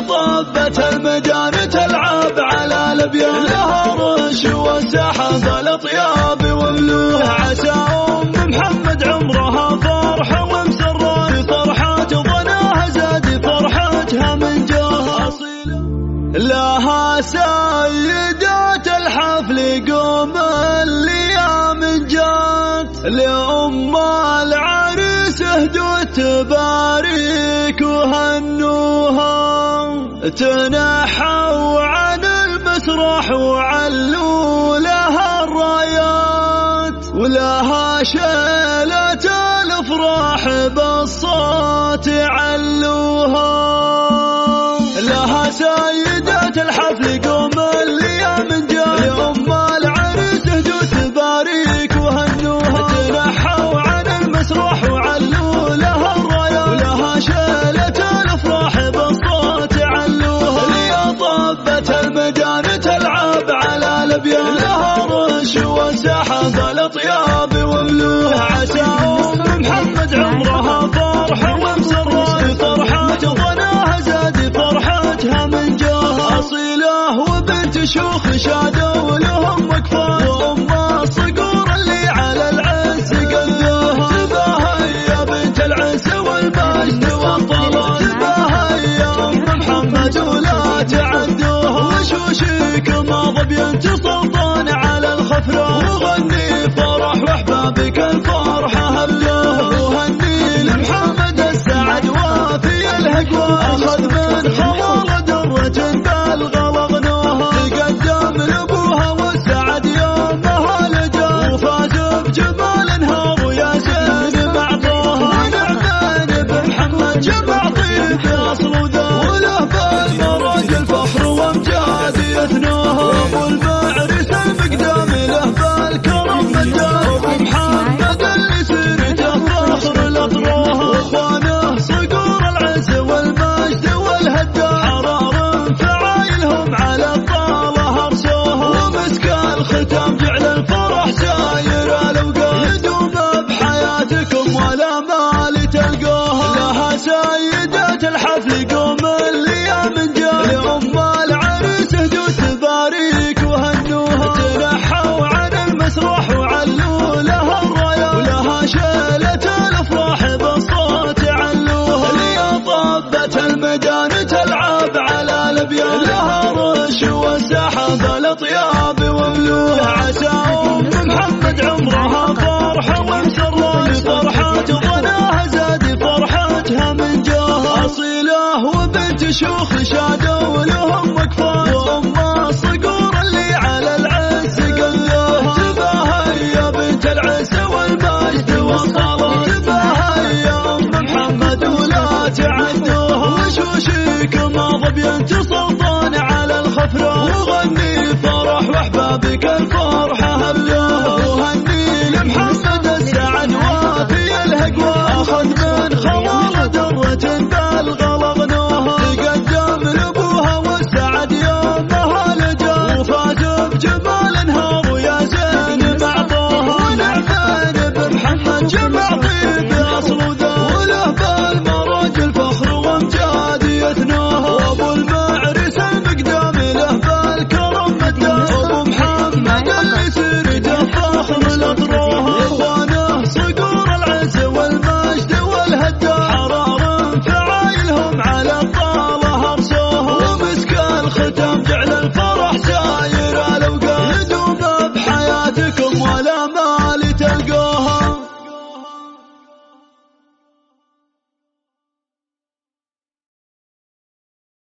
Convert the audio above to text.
طبت الميدان تلعب على الابيان، لها رش والسحب الاطياب وملوح. عسى ام محمد عمرها فرحه ومسره، فرحات ظناها زاد فرحتها من جاه اصيله. لها سيدات الحفل قوم الايام جات، لأم العريس اهدوا تباريك وهنوها. تنحوا عن المسرح وعلوا لها الرايات، ولها شيلة الافراح بالصوت علوها. لها سيدات الحفل قوم الايام جات، لأم العريس اهدوا تباريك وهنوها. تنحوا عن المسرح وعلوا لها الرايات، ولها شيلة الافراح بالصوت علوها. لي طبت الميدان تلعب على الابيان، لها رش والسحب الاطياب وملوح. عسى ام محمد عمرها فرحه ومسره، فرحات ظناها زاد فرحتها من جاه اصيله. وبنت شيوخ شادوا لهم وقفات، وام الصقور اللي على العز قدوها. تباها يا بنت العز والمجد والطلال، تباها يا ام محمد ولا تعدوها. وشوشك ما ظبي سلطان على الخفرة، وغني فرح واحبابك الفرحة هبلوه. وهني لمحمد السعد وافي الهقوى، اخذ من خمر درة بالغلظ نوها. تقدم لابوها والسعد يومها لجاه، وفاز بجمال نهار وياسين معطاها. ونعمان بمحمد جمع طيب اصل وذا، وله بالمراج الفخر وامجاد يثنوها. ابو المعرس المقدام له بالكرم مداه، ابو محمد اللي سيرته فخر الاطراف. واخوانه صقور العز والمجد والهداه، حرار فعايلهم على الطاله ارسوها. ومسك الختام جعل الفرح ساير الاوقات، يدوم بحياتكم ولا مال تلقوها. لها سيدات الحفل قوم الايام جات، لأم العريس اهدوا تباريك وهنوها. تنحوا عن المسرح وعلوا لها الرايات، ولها شيلة الافراح بالصوت علوها. لي طبت الميدان تلعب على الابيان، لها رش والسحب الاطياب وملوح. عسى ام محمد عمرها فرحه ومسره، فرحات ظناها زاد فرحتها من جاه اصيله. وبنت شيوخ شادوا لهم وقفات، وام الصقور اللي على العز قدوها. تباها يا بنت العز والمجد والطلال، تباها يا ام محمد ولا تعدوها. وشوشك ما ظبي سلطان على الخفرة، وغني فرح واحبابك الفرحة هبلوها. وهني لمحمد السعد وافي الهقوى، اخذ من خمر درة بالغلظ نوها. تقدم لابوها والسعد يومها لجاه، وفاز بجمال نهار وياسين معطاها. ونعمان بمحمد جمع طيب اصل وذا، وله بالمراج الفخر وامجاد يثنوها. وابو المعرس المقدام له بالكرم مداه، ابو محمد اللي سيرته فخر الاطراف. اخوانه صقور العز والمجد والهداه، حرار فعايلهم على الطاله ارسوها. ومسك الختام جعل الفرح ساير الاوقات، يدوم بحياتكم ولا مال تلقوها.